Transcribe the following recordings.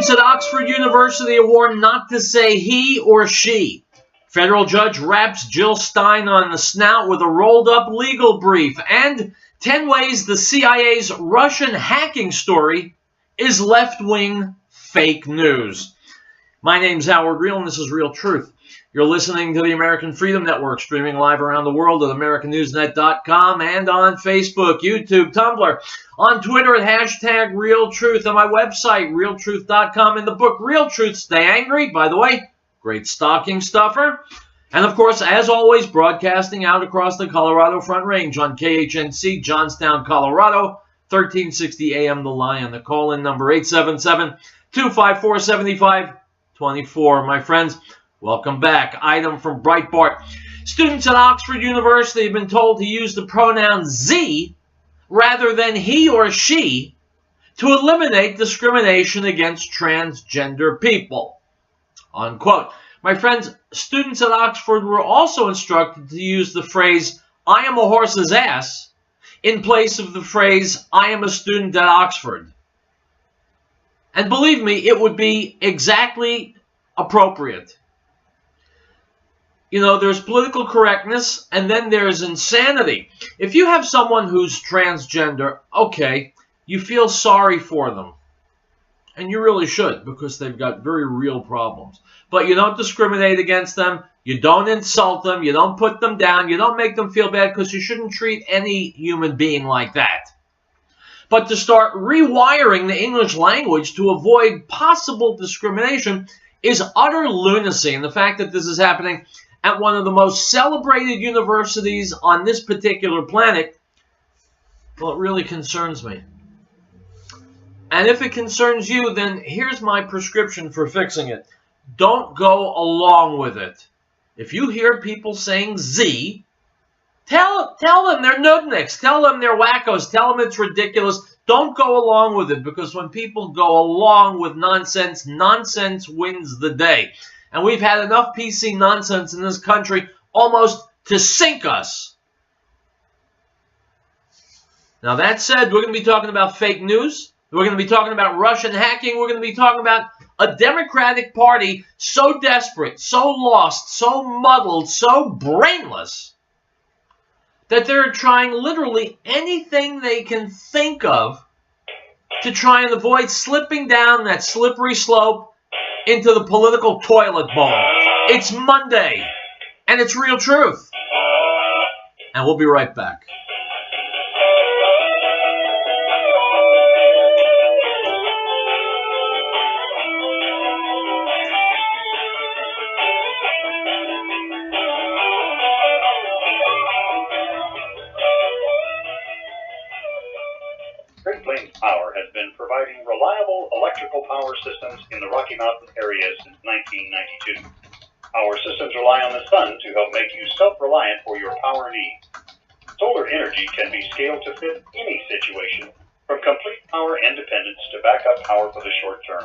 Students at Oxford University are warned not to say he or she. Federal judge wraps Jill Stein on the snout with a rolled-up legal brief. And 10 ways the CIA's Russian hacking story is left-wing fake news. My name's Howard Riell, and this is Riell Truth. You're listening to the American Freedom Network, streaming live around the world at AmericanNewsNet.com and on Facebook, YouTube, Tumblr, on Twitter at hashtag Riell Truth, on my website, RiellTruth.com, in the book Riell Truth, Stay Angry, by the way, great stocking stuffer. And of course, as always, broadcasting out across the Colorado Front Range on KHNC, Johnstown, Colorado, 1360 AM The Lion. The call-in number 877-254-7524. My friends, welcome back. Item from Breitbart. Students at Oxford University have been told to use the pronoun Z rather than he or she to eliminate discrimination against transgender people. Unquote. My friends, students at Oxford were also instructed to use the phrase, I am a horse's ass, in place of the phrase, I am a student at Oxford. And believe me, it would be exactly appropriate. You know, there's political correctness, and then there's insanity. If you have someone who's transgender, okay, you feel sorry for them. And you really should, because they've got very real problems. But you don't discriminate against them. You don't insult them. You don't put them down. You don't make them feel bad, because you shouldn't treat any human being like that. But to start rewiring the English language to avoid possible discrimination is utter lunacy. And the fact that this is happening at one of the most celebrated universities on this particular planet, well, it really concerns me. And if it concerns you, then here's my prescription for fixing it. Don't go along with it. If you hear people saying Z, tell them they're nudniks. Tell them they're wackos. Tell them it's ridiculous. Don't go along with it, because when people go along with nonsense, nonsense wins the day. And we've had enough PC nonsense in this country almost to sink us. Now, that said, we're going to be talking about fake news. We're going to be talking about Russian hacking. We're going to be talking about a Democratic Party so desperate, so lost, so muddled, so brainless that they're trying literally anything they can think of to try and avoid slipping down that slippery slope into the political toilet bowl. It's Monday, and it's Riell Truth. And we'll be right back. Providing reliable electrical power systems in the Rocky Mountain area since 1992. Our systems rely on the sun to help make you self-reliant for your power needs. Solar energy can be scaled to fit any situation, from complete power independence to backup power for the short term.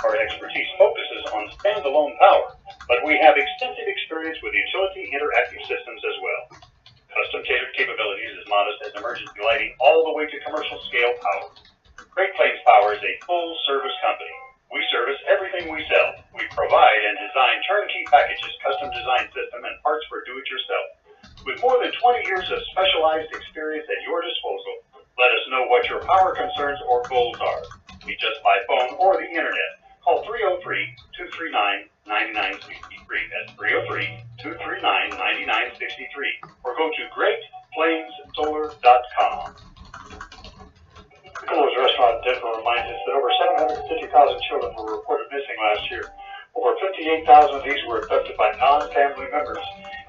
Our expertise focuses on standalone power, but we have extensive experience with utility interactive systems as well. Custom catered capabilities as modest as emergency lighting all the way to commercial scale power. Great Plains Power is a full-service company. We service everything we sell. We provide and design turnkey packages, custom design system, and parts for do-it-yourself. With more than 20 years of specialized experience at your disposal, let us know what your power concerns or goals are. Meet us by phone or the internet. Call 303-239-9963. That's 303-239-9963. Or go to GreatPlainsSolar.com. Piccolo's Restaurant in Denver reminds us that over 750,000 children were reported missing last year. Over 58,000 of these were abducted by non-family members.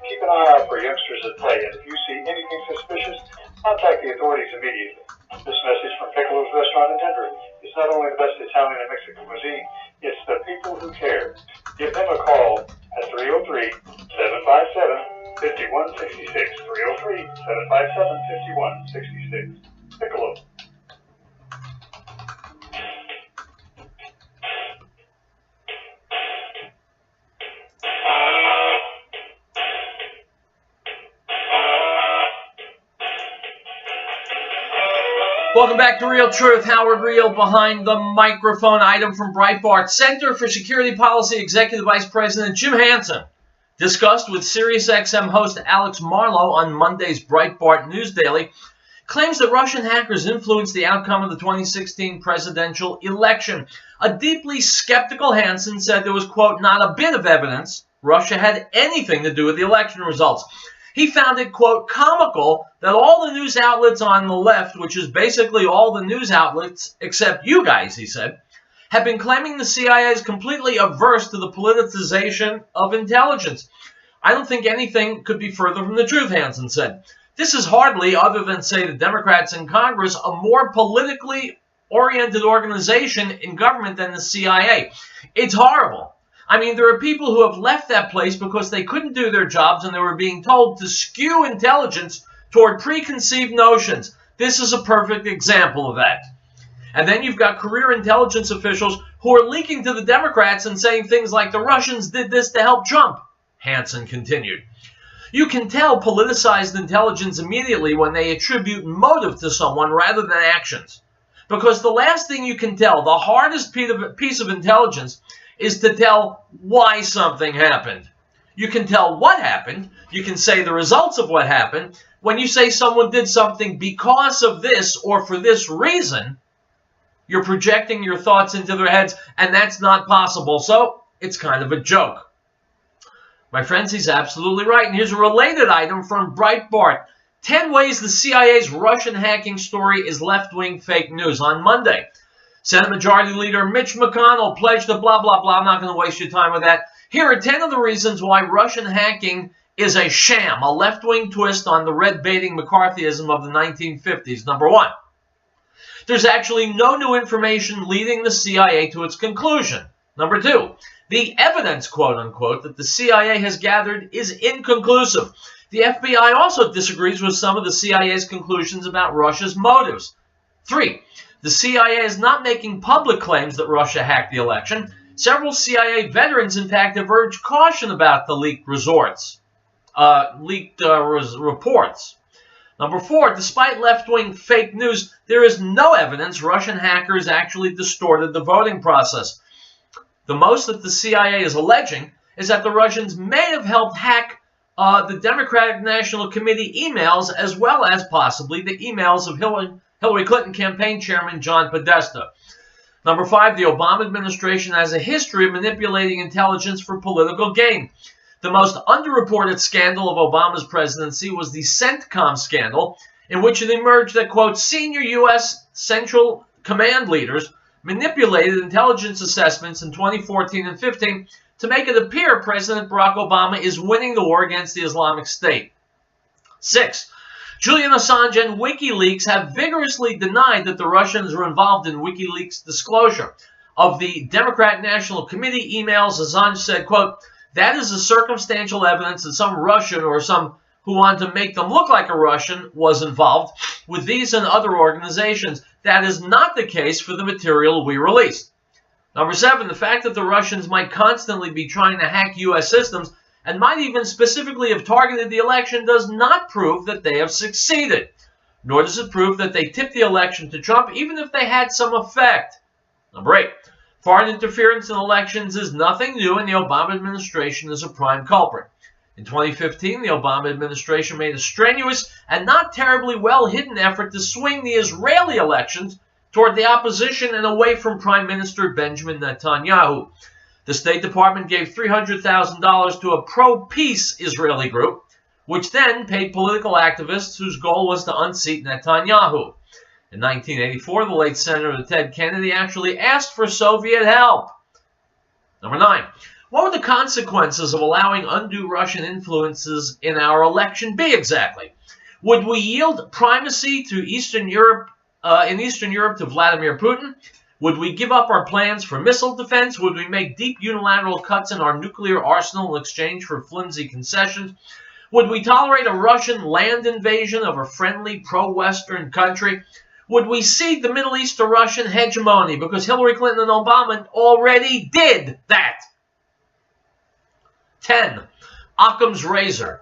Keep an eye out for youngsters at play, and if you see anything suspicious, contact the authorities immediately. This message from Piccolo's Restaurant in Denver is not only the best Italian and Mexican cuisine, it's the people who care. Give them a call at 303-757-5166. 303-757-5166. Piccolo. Welcome back to Riell Truth. Howard Riell behind the microphone. Item from Breitbart. Center for Security Policy Executive Vice President Jim Hansen discussed with SiriusXM host Alex Marlow on Monday's Breitbart News Daily, claims that Russian hackers influenced the outcome of the 2016 presidential election. A deeply skeptical Hansen said there was, quote, not a bit of evidence Russia had anything to do with the election results. He found it, quote, comical that all the news outlets on the left, which is basically all the news outlets except you guys, he said, have been claiming the CIA is completely averse to the politicization of intelligence. I don't think anything could be further from the truth, Hansen said. This is hardly, other than, say, the Democrats in Congress, a more politically oriented organization in government than the CIA. It's horrible. I mean, there are people who have left that place because they couldn't do their jobs and they were being told to skew intelligence toward preconceived notions. This is a perfect example of that. And then you've got career intelligence officials who are leaking to the Democrats and saying things like the Russians did this to help Trump, Hansen continued. You can tell politicized intelligence immediately when they attribute motive to someone rather than actions. Because the last thing you can tell, the hardest piece of intelligence, is to tell why something happened. You can tell what happened. You can say the results of what happened. When you say someone did something because of this or for this reason, you're projecting your thoughts into their heads, and that's not possible. So it's kind of a joke. My friends, he's absolutely right. And here's a related item from Breitbart. 10 ways the CIA's Russian hacking story is left-wing fake news on Monday. Senate Majority Leader Mitch McConnell pledged to blah, blah, blah. I'm not going to waste your time with that. Here are 10 of the reasons why Russian hacking is a sham, a left-wing twist on the red-baiting McCarthyism of the 1950s. Number 1, there's actually no new information leading the CIA to its conclusion. Number 2, the evidence, quote-unquote, that the CIA has gathered is inconclusive. The FBI also disagrees with some of the CIA's conclusions about Russia's motives. 3, the CIA is not making public claims that Russia hacked the election. Several CIA veterans, in fact, have urged caution about the leaked reports. Number 4, despite left-wing fake news, there is no evidence Russian hackers actually distorted the voting process. The most that the CIA is alleging is that the Russians may have helped hack the Democratic National Committee emails, as well as possibly the emails of Hillary Clinton campaign chairman John Podesta. Number 5, the Obama administration has a history of manipulating intelligence for political gain. The most underreported scandal of Obama's presidency was the CENTCOM scandal, in which it emerged that, quote, senior U.S. Central Command leaders manipulated intelligence assessments in 2014 and 15 to make it appear President Barack Obama is winning the war against the Islamic State. 6, Julian Assange and WikiLeaks have vigorously denied that the Russians were involved in WikiLeaks' disclosure. Of the Democrat National Committee emails, Assange said, quote, that is a circumstantial evidence that some Russian or some who want to make them look like a Russian was involved with these and other organizations. That is not the case for the material we released. Number 7, the fact that the Russians might constantly be trying to hack U.S. systems and might even specifically have targeted the election does not prove that they have succeeded. Nor does it prove that they tipped the election to Trump, even if they had some effect. Number 8, foreign interference in elections is nothing new, and the Obama administration is a prime culprit. In 2015, the Obama administration made a strenuous and not terribly well-hidden effort to swing the Israeli elections toward the opposition and away from Prime Minister Benjamin Netanyahu. The State Department gave $300,000 to a pro-peace Israeli group, which then paid political activists whose goal was to unseat Netanyahu. In 1984, the late Senator Ted Kennedy actually asked for Soviet help. Number 9, what would the consequences of allowing undue Russian influences in our election be exactly? Would we yield primacy to Eastern Europe, to Vladimir Putin? Would we give up our plans for missile defense? Would we make deep unilateral cuts in our nuclear arsenal in exchange for flimsy concessions? Would we tolerate a Russian land invasion of a friendly pro-Western country? Would we cede the Middle East to Russian hegemony because Hillary Clinton and Obama already did that? 10, Occam's razor.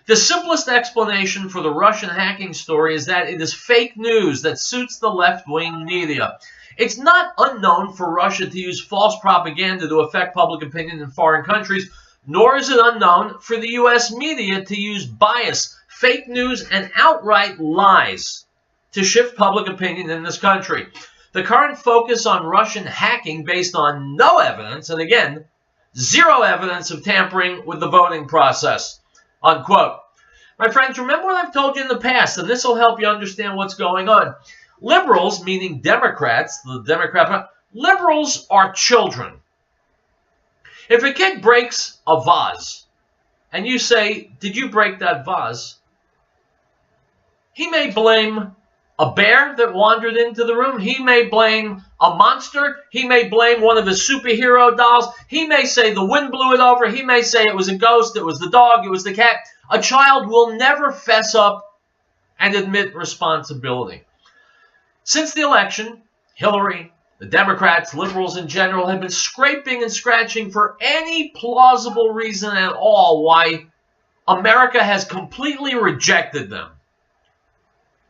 The simplest explanation for the Russian hacking story is that it is fake news that suits the left-wing media. It's not unknown for Russia to use false propaganda to affect public opinion in foreign countries, nor is it unknown for the U.S. media to use bias, fake news, and outright lies to shift public opinion in this country. The current focus on Russian hacking based on no evidence, and again, zero evidence of tampering with the voting process, unquote. My friends, remember what I've told you in the past, and this will help you understand what's going on. Liberals, meaning Democrats, liberals are children. If a kid breaks a vase, and you say, "Did you break that vase?" he may blame a bear that wandered into the room. He may blame a monster. He may blame one of his superhero dolls. He may say the wind blew it over. He may say it was a ghost, it was the dog, it was the cat. A child will never fess up and admit responsibility. Since the election, Hillary, the Democrats, liberals in general, have been scraping and scratching for any plausible reason at all why America has completely rejected them.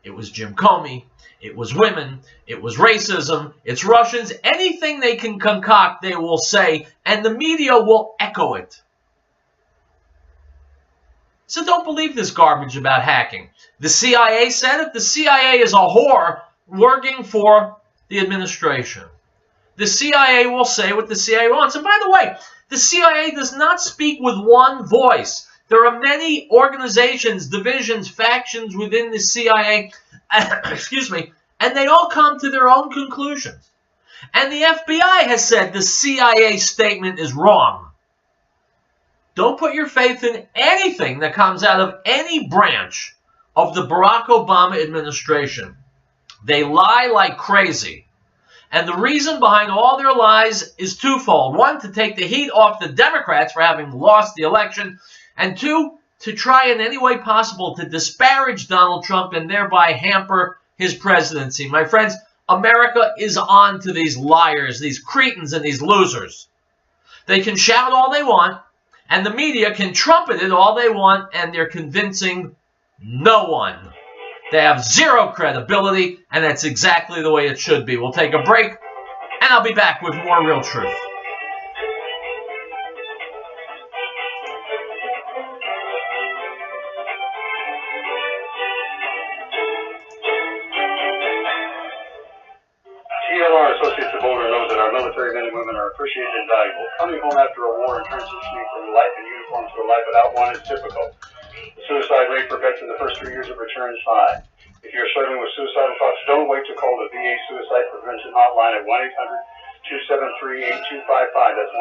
It was Jim Comey, it was women, it was racism, it's Russians. Anything they can concoct, they will say, and the media will echo it. So don't believe this garbage about hacking. The CIA said it. The CIA is a whore working for the administration. The CIA will say what the CIA wants. And by the way, the CIA does not speak with one voice. There are many organizations, divisions, factions within the CIA, excuse me, and they all come to their own conclusions. And the FBI has said the CIA statement is wrong. Don't put your faith in anything that comes out of any branch of the Barack Obama administration. They lie like crazy. And the reason behind all their lies is twofold. One, to take the heat off the Democrats for having lost the election. And two, to try in any way possible to disparage Donald Trump and thereby hamper his presidency. My friends, America is on to these liars, these cretins, and these losers. They can shout all they want, and the media can trumpet it all they want, and they're convincing no one. They have zero credibility, and that's exactly the way it should be. We'll take a break, and I'll be back with more Real Truth. Associates of Boulder knows that our military men and women are appreciated and valuable. Coming home after a war and transitioning from life in uniform to a life without one is difficult. The suicide rate for vets in the first 3 years of return is high. If you're struggling with suicidal thoughts, don't wait to call the VA Suicide Prevention Hotline at 1-800-273-8255. That's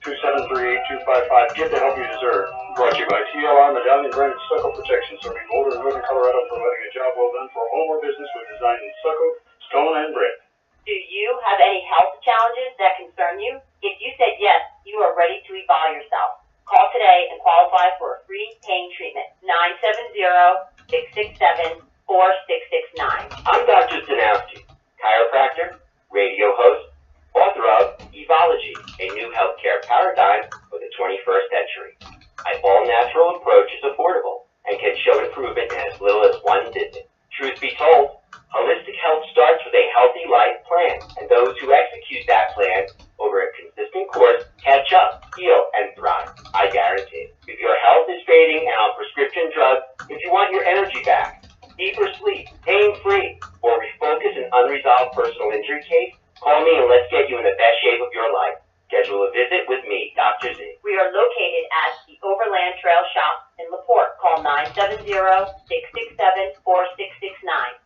1-800-273-8255. Get the help you deserve. Brought to you by TLR Medallion Branded Stucco Protection, serving Boulder and Northern Colorado, providing a job well done for home or business with design in stucco, stone, and brick. Do you have any health challenges that concern you? If you said yes, you are ready to evolve yourself. Call today and qualify for a free pain treatment. 970-667-4669. I'm Dr. Stanowski, chiropractor, radio host, author of Evology, a new healthcare paradigm for the 21st century. My all-natural approach is affordable and can show improvement in as little as one visit. Truth be told, holistic health starts with a healthy life plan, and those who execute that plan over a consistent course catch up, heal, and thrive. I guarantee. If your health is fading and on prescription drugs, if you want your energy back, deeper sleep, pain-free, or refocus an unresolved personal injury case, call me and let's get you in the best shape of your life. Schedule a visit with me, Dr. Z. We are located at the Overland Trail Shop in LaPorte. Call 970-667-4669.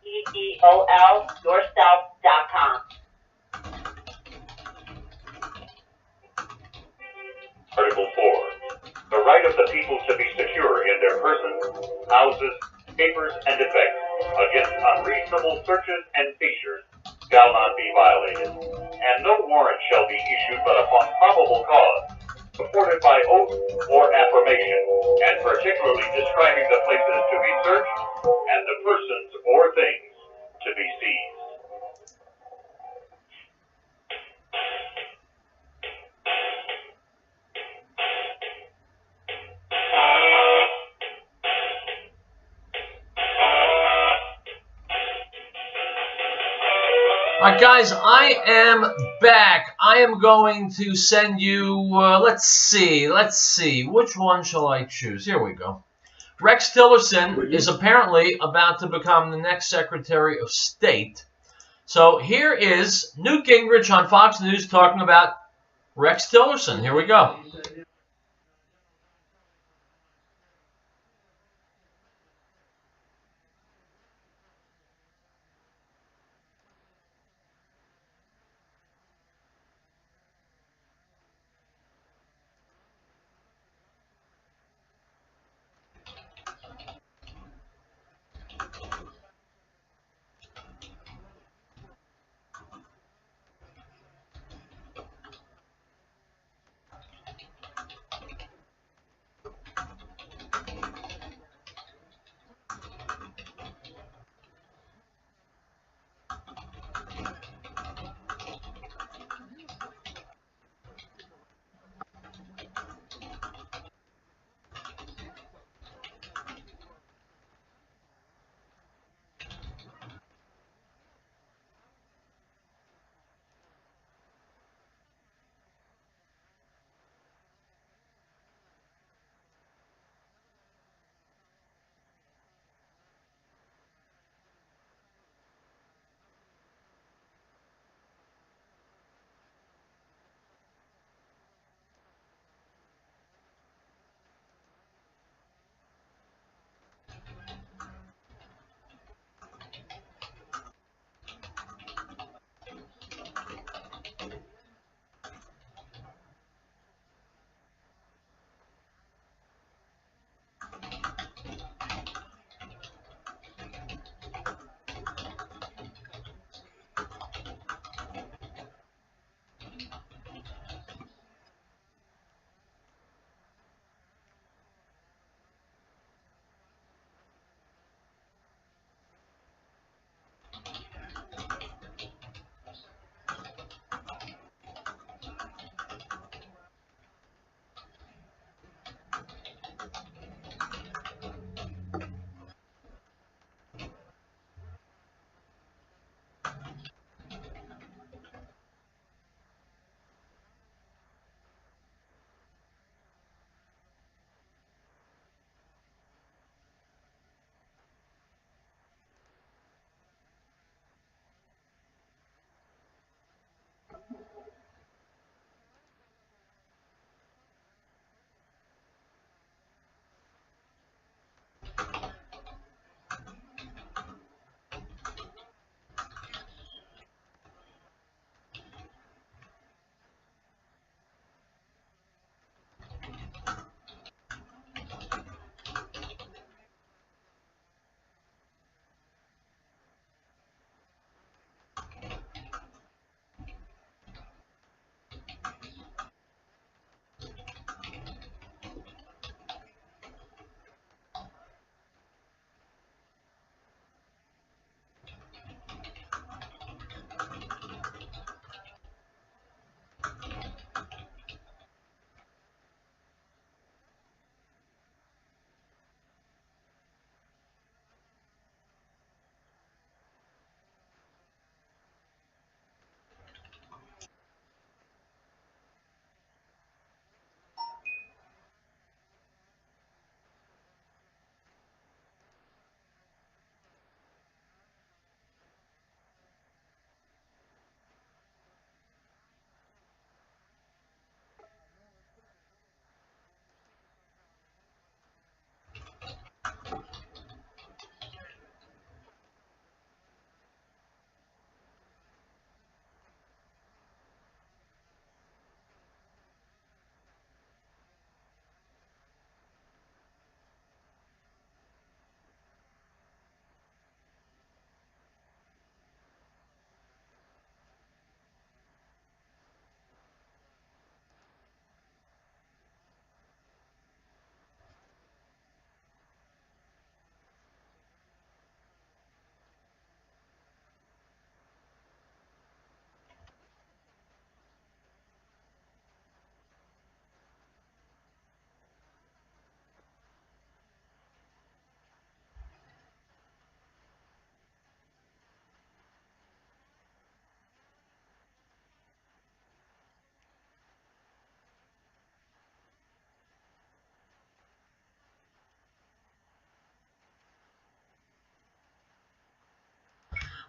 EEOLyourself.com. Article 4. The right of the people to be secure in their persons, houses, papers, and effects against unreasonable searches and seizures shall not be violated, and no warrant shall be issued but upon probable cause, supported by oath or affirmation, and particularly describing the places to be searched and the persons or things to be seized. right, guys, I am back. I am going to send you, let's see, which one shall I choose? Here we go. Rex Tillerson is apparently about to become the next Secretary of State. So here is Newt Gingrich on Fox News talking about Rex Tillerson. Here we go.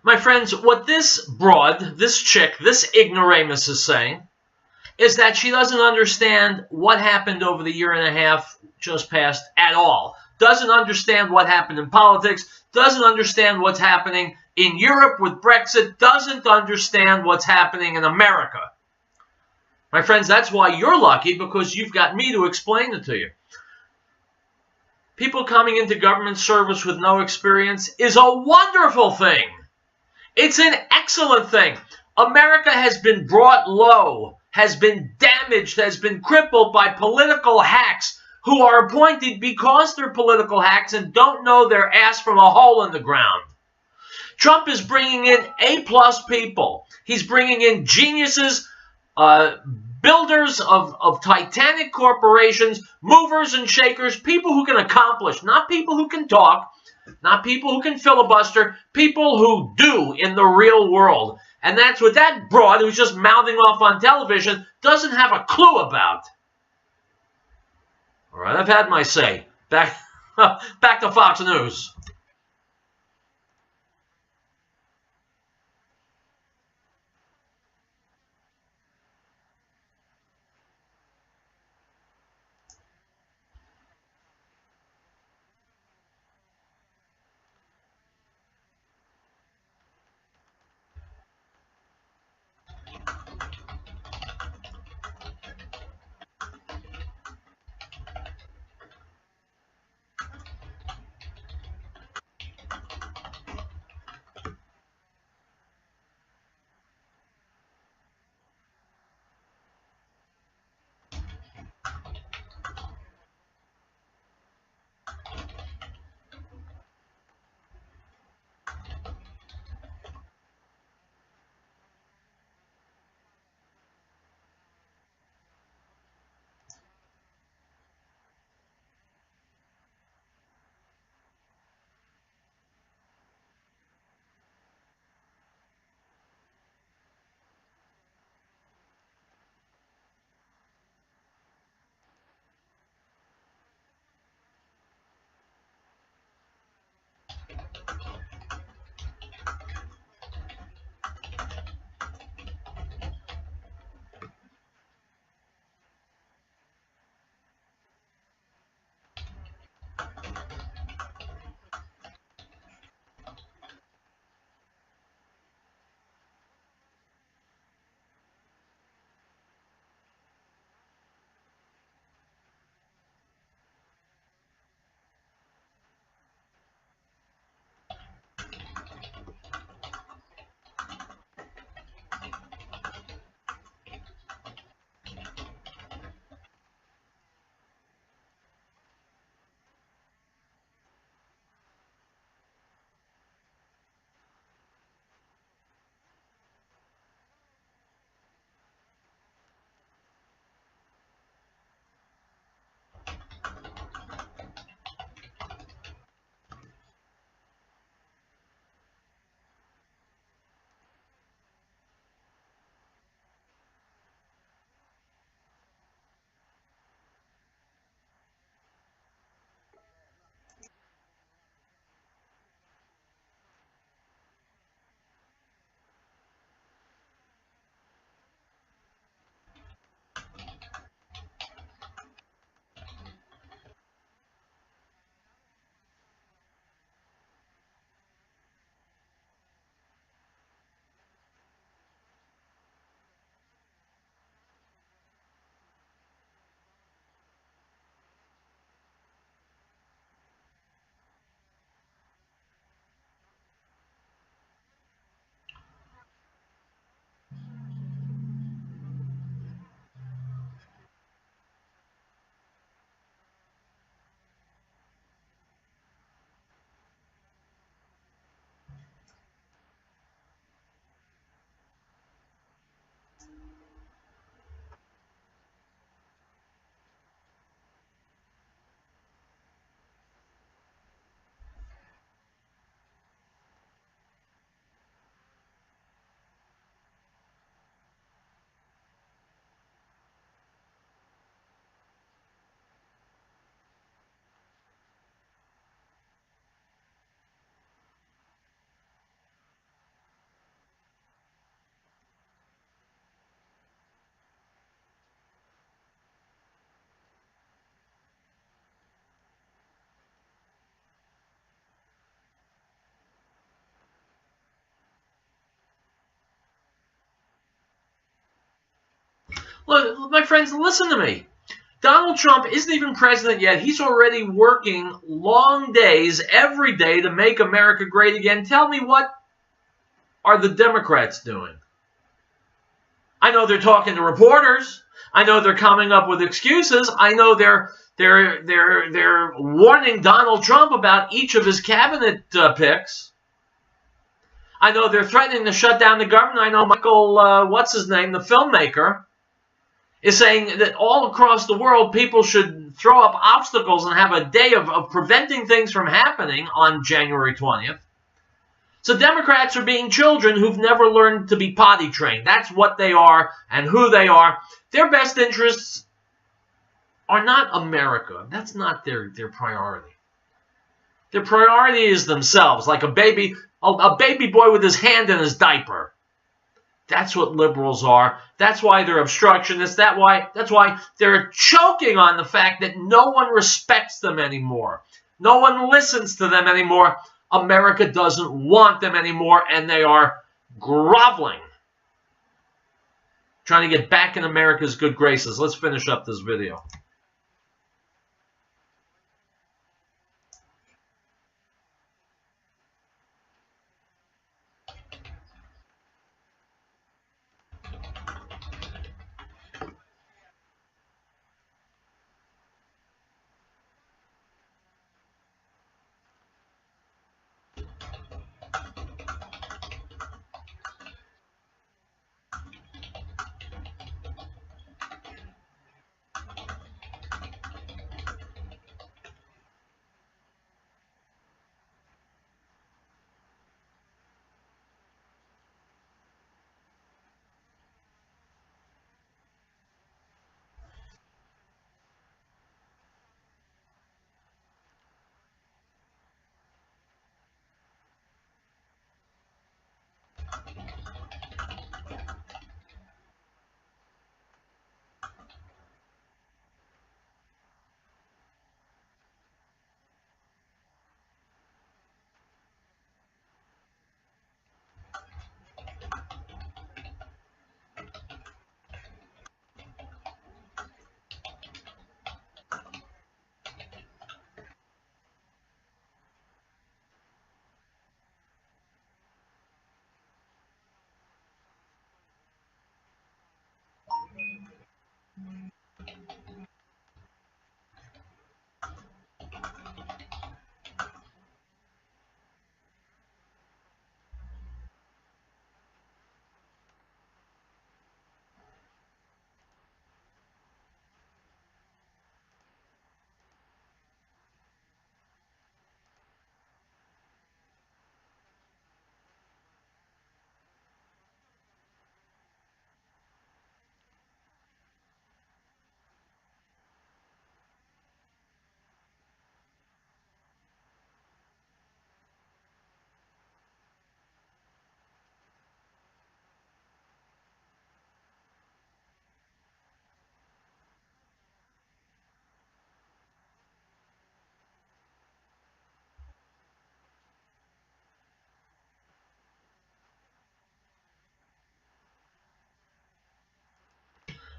My friends, what this broad, this chick, this ignoramus is saying is that she doesn't understand what happened over the year and a half just passed at all. Doesn't understand what happened in politics, doesn't understand what's happening in Europe with Brexit, doesn't understand what's happening in America. My friends, that's why you're lucky, because you've got me to explain it to you. People coming into government service with no experience is a wonderful thing. It's an excellent thing. America has been brought low, has been damaged, has been crippled by political hacks who are appointed because they're political hacks and don't know their ass from a hole in the ground. Trump is bringing in A-plus people. He's bringing in geniuses, builders of titanic corporations, movers and shakers, people who can accomplish, not people who can talk, not people who can filibuster, people who do in the real world. And that's what that broad who's just mouthing off on television doesn't have a clue about. All right, I've had my say. Back to Fox News. Look, my friends, listen to me. Donald Trump isn't even president yet. He's already working long days every day to make America great again. Tell me, what are the Democrats doing? I know they're talking to reporters. I know they're coming up with excuses. I know they're warning Donald Trump about each of his cabinet picks. I know they're threatening to shut down the government. I know Michael, what's his name, the filmmaker, is saying that all across the world people should throw up obstacles and have a day of preventing things from happening on January 20th. So Democrats are being children who've never learned to be potty trained. That's what they are and who they are. Their best interests are not America. That's not their priority. Their priority is themselves, like a baby boy with his hand in his diaper. That's what liberals are. That's why they're obstructionists. That's why they're choking on the fact that no one respects them anymore. No one listens to them anymore. America doesn't want them anymore, and they are groveling, trying to get back in America's good graces. Let's finish up this video.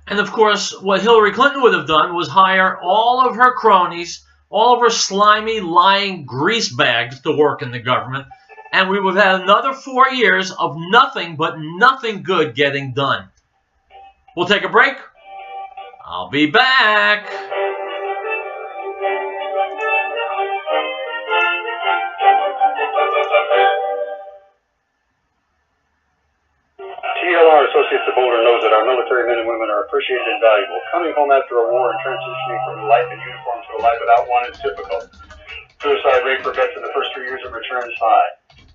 And of course, what Hillary Clinton would have done was hire all of her cronies, all of her slimy, lying grease bags to work in the government, and we would have had another 4 years of nothing but nothing good getting done. We'll take a break. I'll be back. TLR Associates of Boulder knows that our military men and women are appreciated and valuable. Coming home after a war and transitioning from life in uniform to a life without one is difficult. Suicide rate for vets in the first 3 years of return is high.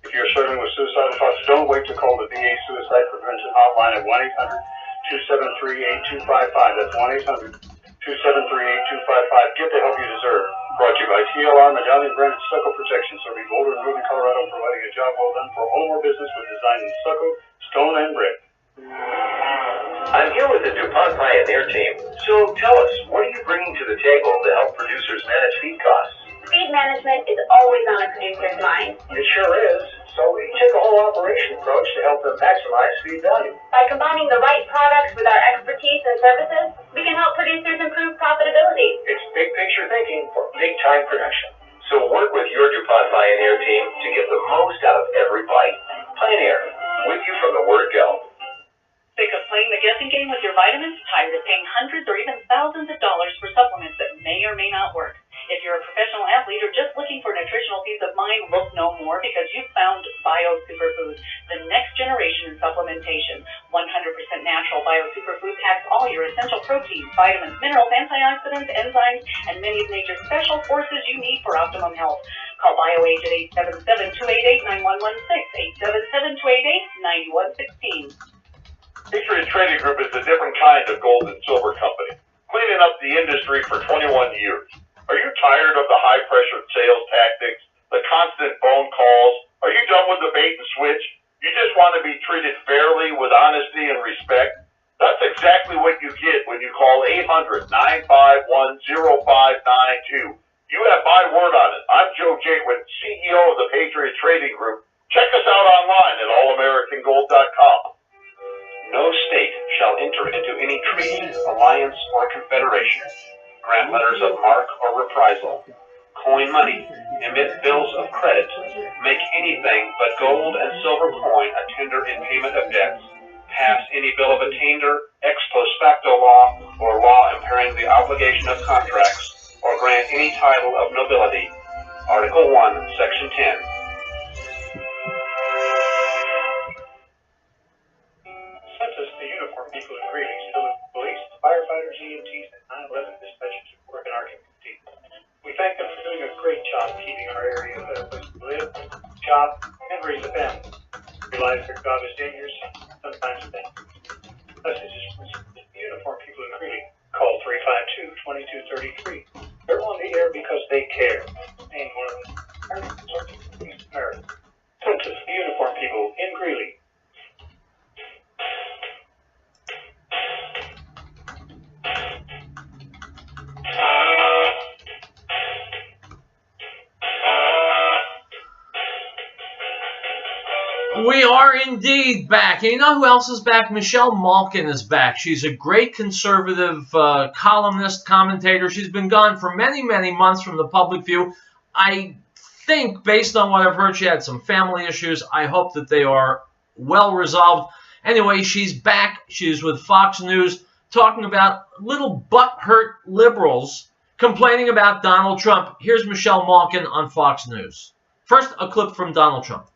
If you're struggling with suicidal thoughts, don't wait to call the VA Suicide Prevention Hotline at 1-800-273-8255. That's 1-800-273-8255. Get the help you deserve. Brought to you by TLR Medallion Branded Stucco Protection, serving Boulder and Northern Colorado, providing a job well done for home or business with design in stucco, stone, and brick. I'm here with the DuPont Pioneer team. So tell us, what are you bringing to the table to help producers manage feed costs? Feed management is always on a producer's mind. It sure is. So we take a whole operation approach to help them maximize feed value. By combining the right products with our expertise and services, we can help producers improve profitability. It's big picture thinking for big time production. So work with your DuPont Pioneer team to get the most out of every bite. Pioneer, with you from the word go. Sick of playing the guessing game with your vitamins? Tired of paying hundreds or even thousands of dollars for supplements that may or may not work? If you're a professional athlete or just looking for nutritional peace of mind, look no more because you've found Bio Superfoods, the next generation in supplementation. 100% natural Bio Superfoods packs all your essential proteins, vitamins, minerals, antioxidants, enzymes, and many of nature's special forces you need for optimum health. Call BioAge at 877-288-9116, 877-288-9116. Patriot Trading Group is a different kind of gold and silver company, cleaning up the industry for 21 years. Are you tired of the high-pressure sales tactics, the constant phone calls? Are you done with the bait and switch? You just want to be treated fairly with honesty and respect? That's exactly what you get when you call 800-951-0592. You have my word on it. I'm Joe Jaquin, CEO of the Patriot Trading Group. Check us out online at allamericangold.com. No state shall enter into any treaty, alliance, or confederation, grant letters of marque or reprisal, coin money, emit bills of credit, make anything but gold and silver coin a tender in payment of debts, pass any bill of attainder, ex post facto law, or law impairing the obligation of contracts, or grant any title of nobility. Article 1, Section 10. Census the uniformed people in Greeley, still in police, firefighters, EMTs, and 9/11 dispatchers who work in our community. We thank them for doing a great job keeping our area a better place to live, shop, and raise a family. Realize their job is dangerous, sometimes dangerous. Messages from the uniformed people in Greeley. Call 352-2233. They're on the air because they care. Name one of them. America. Census the uniformed people in Greeley. We are indeed back. And you know who else is back? Michelle Malkin is back. She's a great conservative columnist, commentator. She's been gone for many, many months from the public view. I think, based on what I've heard, she had some family issues. I hope that they are well resolved. Anyway, she's back. She's with Fox News talking about little butthurt liberals complaining about Donald Trump. Here's Michelle Malkin on Fox News. First, a clip from Donald Trump.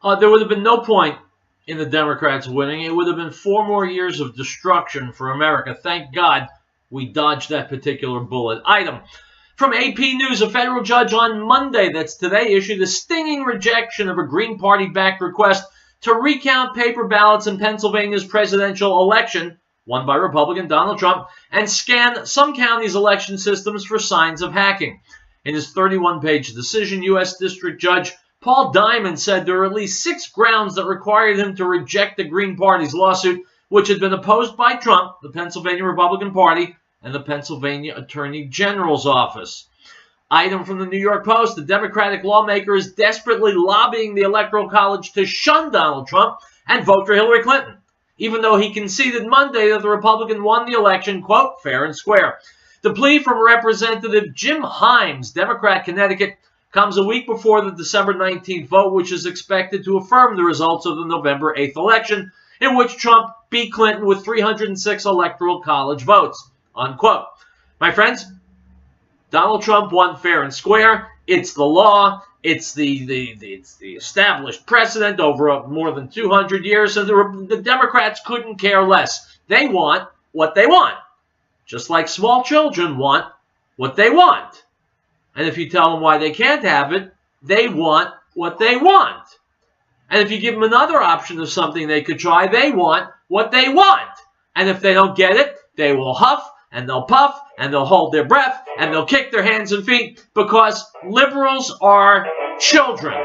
there would have been no point in the Democrats winning. It would have been 4 more years of destruction for America. Thank God we dodged that particular bullet. Item from AP News, a federal judge on Monday, that's today, issued a stinging rejection of a Green Party-backed request to recount paper ballots in Pennsylvania's presidential election, won by Republican Donald Trump, and scan some counties' election systems for signs of hacking. In his 31-page decision, U.S. District Judge Paul Diamond said there are at least 6 grounds that required him to reject the Green Party's lawsuit, which had been opposed by Trump, the Pennsylvania Republican Party, and the Pennsylvania Attorney General's office. Item from the New York Post, the Democratic lawmaker is desperately lobbying the Electoral College to shun Donald Trump and vote for Hillary Clinton, even though he conceded Monday that the Republican won the election, quote, fair and square. The plea from Representative Jim Himes, Democrat, Connecticut, comes a week before the December 19th vote, which is expected to affirm the results of the November 8th election, in which Trump beat Clinton with 306 Electoral College votes, unquote. My friends, Donald Trump won fair and square. It's the law. It's the established precedent over more than 200 years, and the Democrats couldn't care less. They want what they want, just like small children want what they want. And if you tell them why they can't have it, they want what they want. And if you give them another option of something they could try, they want what they want. And if they don't get it, they will huff, and they'll puff, and they'll hold their breath, and they'll kick their hands and feet, because liberals are children.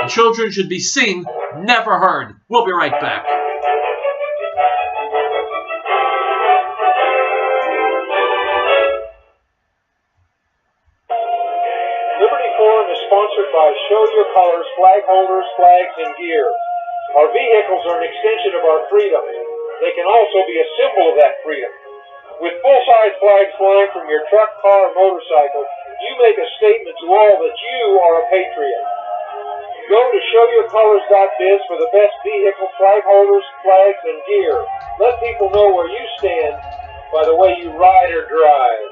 And children should be seen, never heard. We'll be right back. Sponsored by Show Your Colors, flag holders, flags, and gear. Our vehicles are an extension of our freedom. They can also be a symbol of that freedom. With full-size flags flying from your truck, car, or motorcycle, you make a statement to all that you are a patriot. Go to showyourcolors.biz for the best vehicle, flag holders, flags, and gear. Let people know where you stand by the way you ride or drive.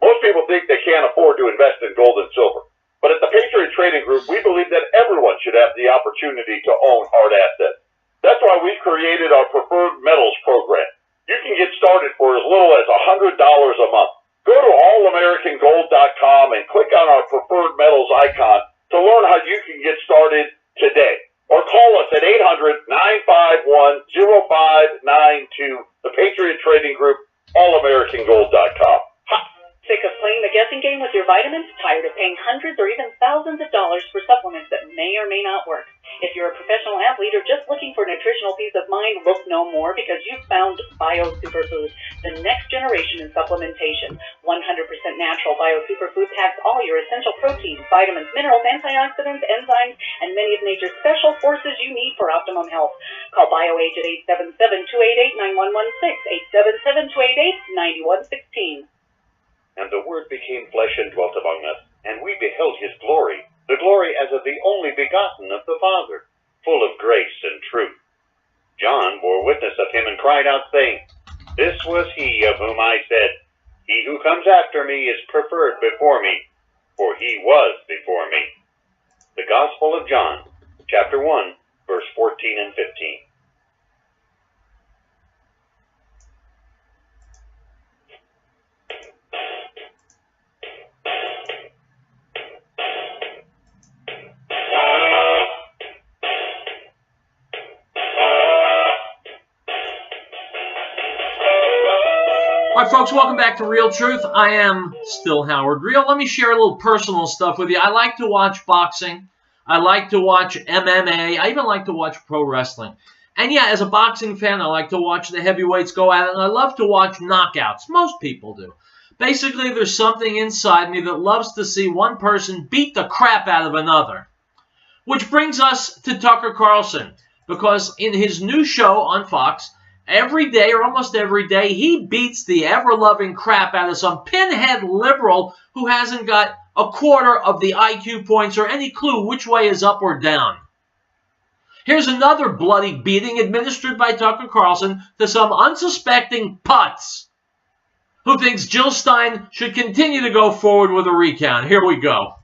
Most people think they can't afford to invest in gold and silver. But at the Patriot Trading Group, we believe that everyone should have the opportunity to own hard assets. That's why we created our Preferred Metals program. You can get started for as little as $100 a month. Go to allamericangold.com and click on our Preferred Metals icon to learn how you can get started today. Or call us at 800-951-0592, the Patriot Trading Group, allamericangold.com. Sick of playing the guessing game with your vitamins? Tired of paying hundreds or even thousands of dollars for supplements that may or may not work? If you're a professional athlete or just looking for nutritional peace of mind, look no more, because you've found Bio Superfood, the next generation in supplementation. 100% natural Bio Superfood packs all your essential proteins, vitamins, minerals, antioxidants, enzymes, and many of nature's special forces you need for optimum health. Call BioAge at 877-288-9116, 877-288-9116. And the Word became flesh and dwelt among us, and we beheld his glory, the glory as of the only begotten of the Father, full of grace and truth. John bore witness of him and cried out, saying, This was he of whom I said, He who comes after me is preferred before me, for he was before me. The Gospel of John, chapter 1, verse 14 and 15. All right, folks, welcome back to Riell Truth. I am still Howard Riell. Let me share a little personal stuff with you. I like to watch boxing. I like to watch MMA. I even like to watch pro wrestling. And yeah, as a boxing fan, I like to watch the heavyweights go at it, and I love to watch knockouts. Most people do. Basically, there's something inside me that loves to see one person beat the crap out of another. Which brings us to Tucker Carlson, because in his new show on Fox, every day, or almost every day, he beats the ever-loving crap out of some pinhead liberal who hasn't got a quarter of the IQ points or any clue which way is up or down. Here's another bloody beating administered by Tucker Carlson to some unsuspecting putz who thinks Jill Stein should continue to go forward with a recount. Here we go.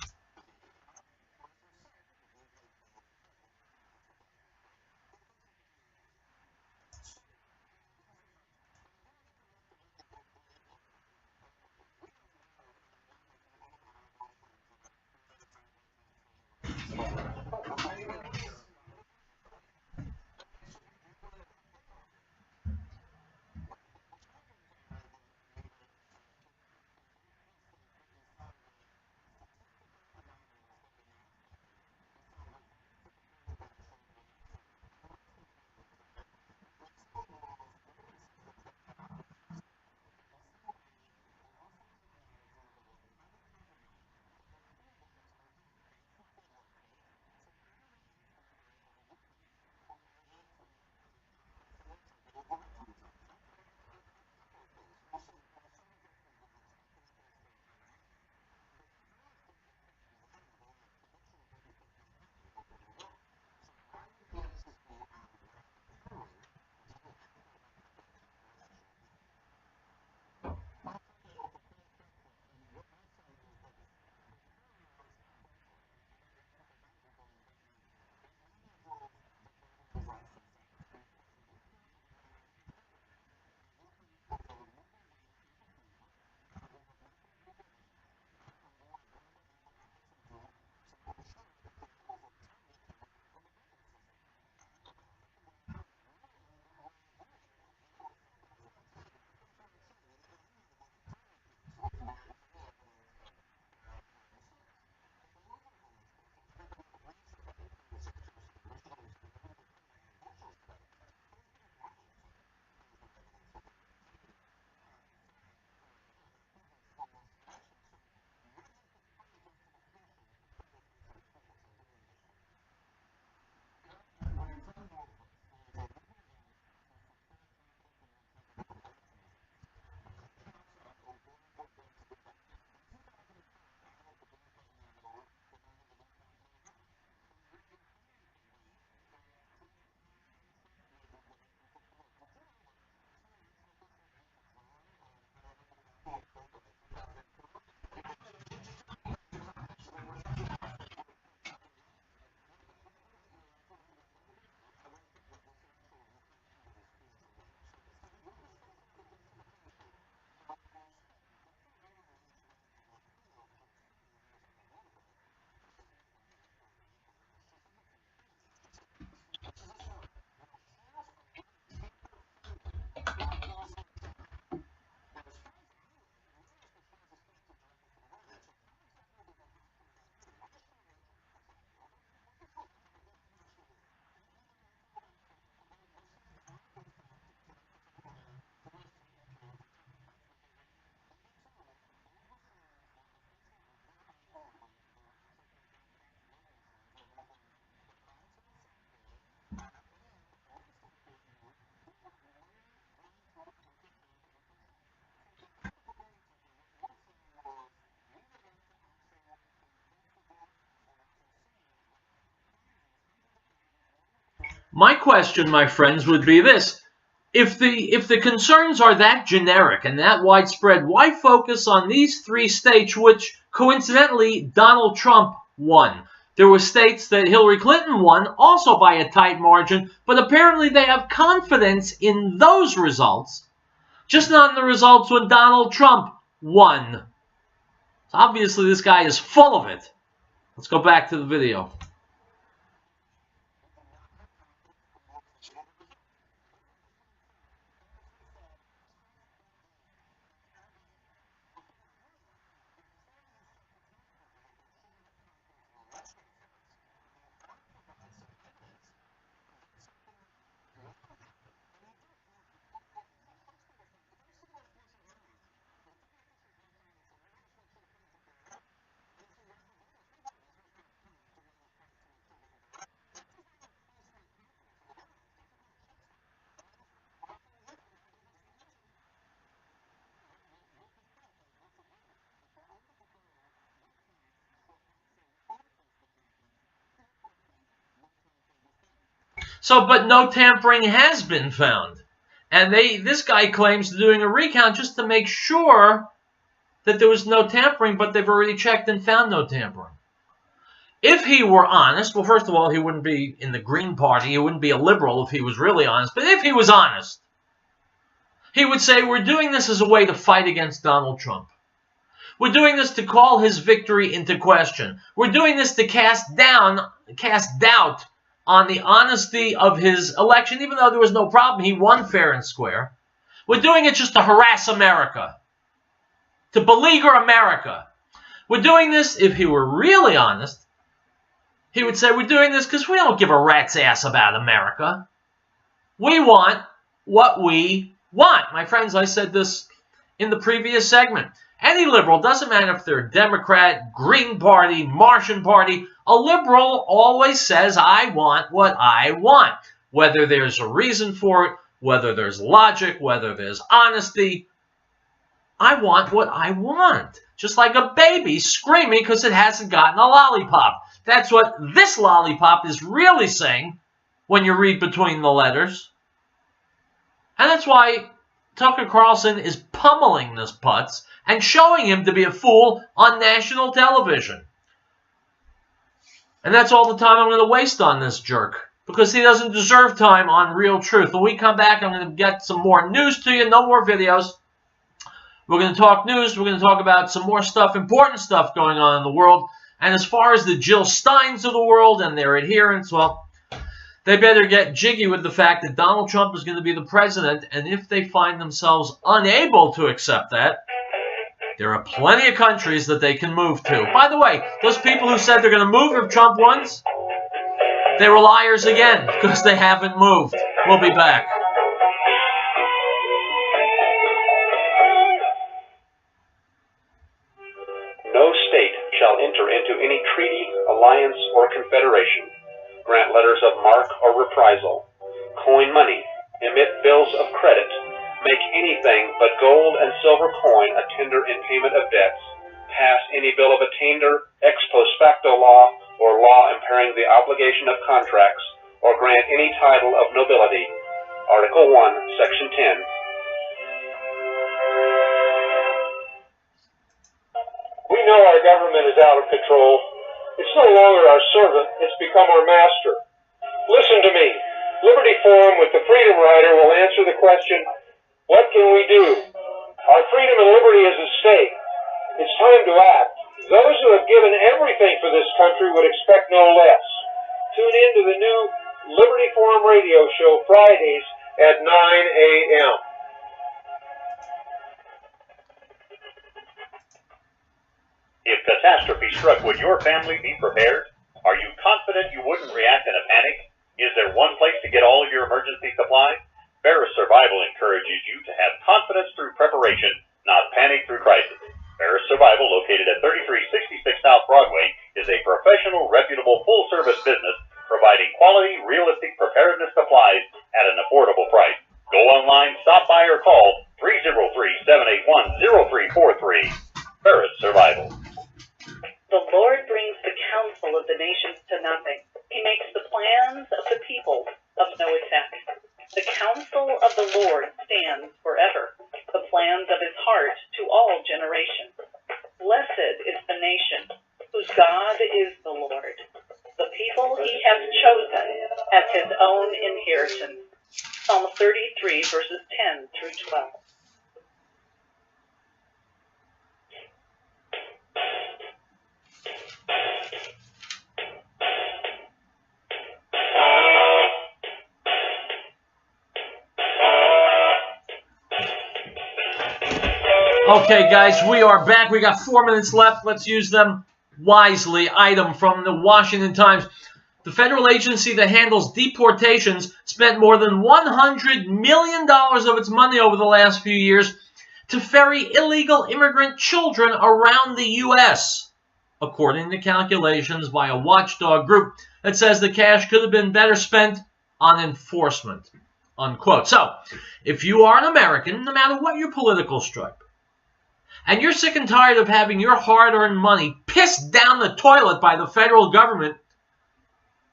My question, my friends, would be this. If the concerns are that generic and that widespread, why focus on these 3 states which, coincidentally, Donald Trump won? There were states that Hillary Clinton won, also by a tight margin, but apparently they have confidence in those results, just not in the results when Donald Trump won. So obviously this guy is full of it. Let's go back to the video. So, but no tampering has been found. And this guy claims they're doing a recount just to make sure that there was no tampering, but they've already checked and found no tampering. If he were honest, well, first of all, he wouldn't be in the Green Party. He wouldn't be a liberal if he was really honest. But if he was honest, he would say, we're doing this as a way to fight against Donald Trump. We're doing this to call his victory into question. We're doing this to cast doubt on the honesty of his election, even though there was no problem. He won fair and square. We're doing it just to harass America, to beleaguer America. We're doing this, if he were really honest, he would say, we're doing this because we don't give a rat's ass about America. We want what we want. My friends, I said this in the previous segment. Any liberal, doesn't matter if they're Democrat, Green Party, Martian Party, a liberal always says, I want what I want. Whether there's a reason for it, whether there's logic, whether there's honesty, I want what I want. Just like a baby screaming because it hasn't gotten a lollipop. That's what this lollipop is really saying when you read between the letters. And that's why Tucker Carlson is pummeling this putz and showing him to be a fool on national television. And that's all the time I'm going to waste on this jerk, because he doesn't deserve time on Riell Truth. When we come back, I'm going to get some more news to you, no more videos. We're going to talk news. We're going to talk about some more stuff, important stuff going on in the world. And as far as the Jill Steins of the world and their adherents, well, they better get jiggy with the fact that Donald Trump is going to be the president. And if they find themselves unable to accept that, there are plenty of countries that they can move to. By the way, those people who said they're going to move if Trump wins, they were liars again because they haven't moved. We'll be back. No state shall enter into any treaty, alliance, or confederation, grant letters of marque or reprisal, coin money, emit bills of credit, make anything but gold and silver coin a tender in payment of debts, pass any bill of attainder, ex post facto law, or law impairing the obligation of contracts, or grant any title of nobility. Article 1, Section 10. We know our government is out of control. It's no longer our servant, it's become our master. Listen to me. Liberty Forum with the Freedom Rider will answer the question, what can we do? Our freedom and liberty is at stake. It's time to act. Those who have given everything for this country would expect no less. Tune in to the new Liberty Forum radio show Fridays at 9 a.m. If catastrophe struck, would your family be prepared? Are you confident you wouldn't react in a panic? Is there one place to get all of your emergency supplies? Ferris Survival encourages you to have confidence through preparation, not panic through crisis. Ferris Survival, located at 3366 South Broadway, is a professional, reputable, full-service business providing quality, realistic preparedness supplies at an affordable price. Go online, stop by, or call 303-781-0343. Ferris Survival. The Lord brings the counsel of the nations to nothing. He makes the plans of the people of no effect. The counsel of the Lord stands forever, the plans of his heart to all generations. Blessed is the nation whose God is the Lord, the people he has chosen as his own inheritance. Psalm 33, verses 10 through 12. Okay, guys, we are back. We got 4 minutes left. Let's use them wisely. Item from the Washington Times. The federal agency that handles deportations spent more than $100 million of its money over the last few years to ferry illegal immigrant children around the U.S., according to calculations by a watchdog group that says the cash could have been better spent on enforcement, unquote. So, if you are an American, no matter what your political stripe, and you're sick and tired of having your hard-earned money pissed down the toilet by the federal government,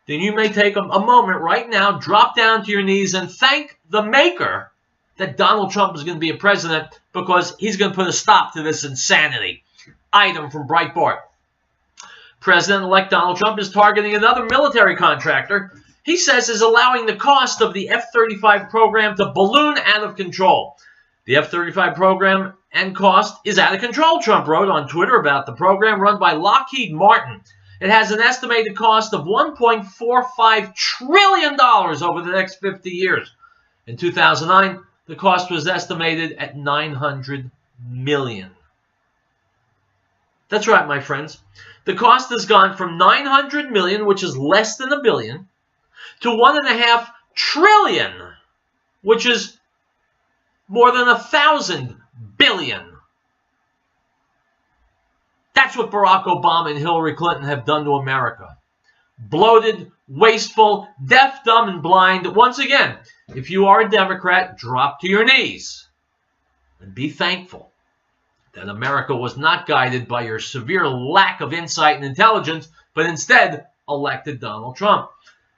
then you may take a moment right now, drop down to your knees, and thank the maker that Donald Trump is going to be a president, because he's going to put a stop to this insanity. Item from Breitbart. President-elect Donald Trump is targeting another military contractor he says is allowing the cost of the F-35 program to balloon out of control. The F-35 program and cost is out of control, Trump wrote on Twitter about the program run by Lockheed Martin. It has an estimated cost of $1.45 trillion over the next 50 years. In 2009, the cost was estimated at $900 million. That's right, my friends. The cost has gone from $900 million, which is less than $1 billion, to $1.5 trillion, which is more than 1,000 billion. That's what Barack Obama and Hillary Clinton have done to America. Bloated, wasteful, deaf, dumb, and blind. Once again, if you are a Democrat, drop to your knees and be thankful that America was not guided by your severe lack of insight and intelligence, but instead elected Donald Trump.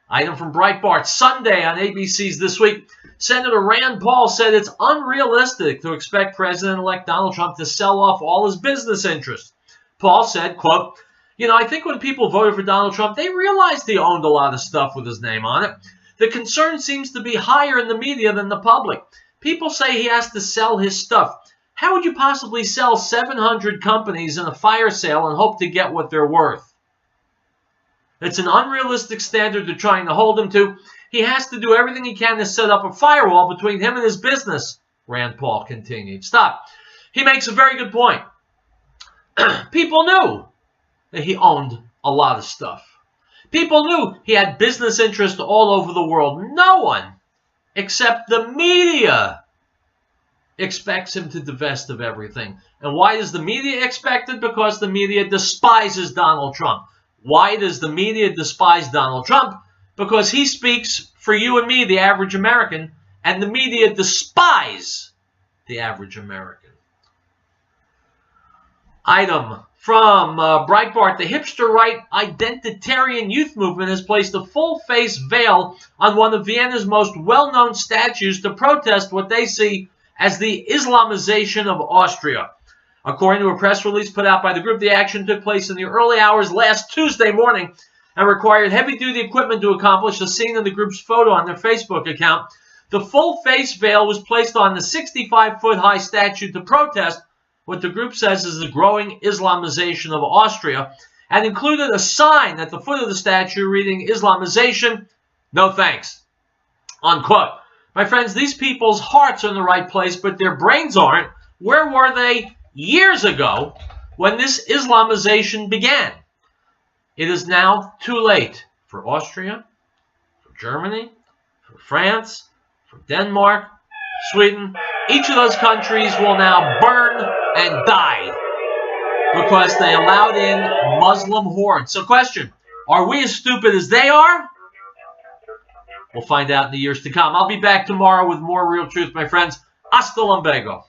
Item from Breitbart. Sunday on ABC's This Week, Senator Rand Paul said it's unrealistic to expect President-elect Donald Trump to sell off all his business interests. Paul said, quote, I think when people voted for Donald Trump, they realized he owned a lot of stuff with his name on it. The concern seems to be higher in the media than the public. People say he has to sell his stuff. How would you possibly sell 700 companies in a fire sale and hope to get what they're worth? It's an unrealistic standard they're trying to hold him to. He has to do everything he can to set up a firewall between him and his business, Rand Paul continued. Stop. He makes a very good point. People knew that he owned a lot of stuff. People knew he had business interests all over the world. No one, except the media, expects him to divest of everything. And why does the media expect it? Because the media despises Donald Trump. Why does the media despise Donald Trump? Because he speaks for you and me, the average American, and the media despise the average American. Item from Breitbart. The hipster right identitarian youth movement has placed a full-face veil on one of Vienna's most well-known statues to protest what they see as the Islamization of Austria. According to a press release put out by the group, the action took place in the early hours last Tuesday morning and required heavy-duty equipment to accomplish, as seen in the group's photo on their Facebook account. The full-face veil was placed on the 65-foot-high statue to protest what the group says is the growing Islamization of Austria, and included a sign at the foot of the statue reading, "Islamization, no thanks," unquote. My friends, these people's hearts are in the right place, but their brains aren't. Where were they years ago when this Islamization began? It is now too late for Austria, for Germany, for France, for Denmark, Sweden. Each of those countries will now burn and die because they allowed in Muslim hordes. So question, are we as stupid as they are? We'll find out in the years to come. I'll be back tomorrow with more Real Truth, my friends. Hasta luego.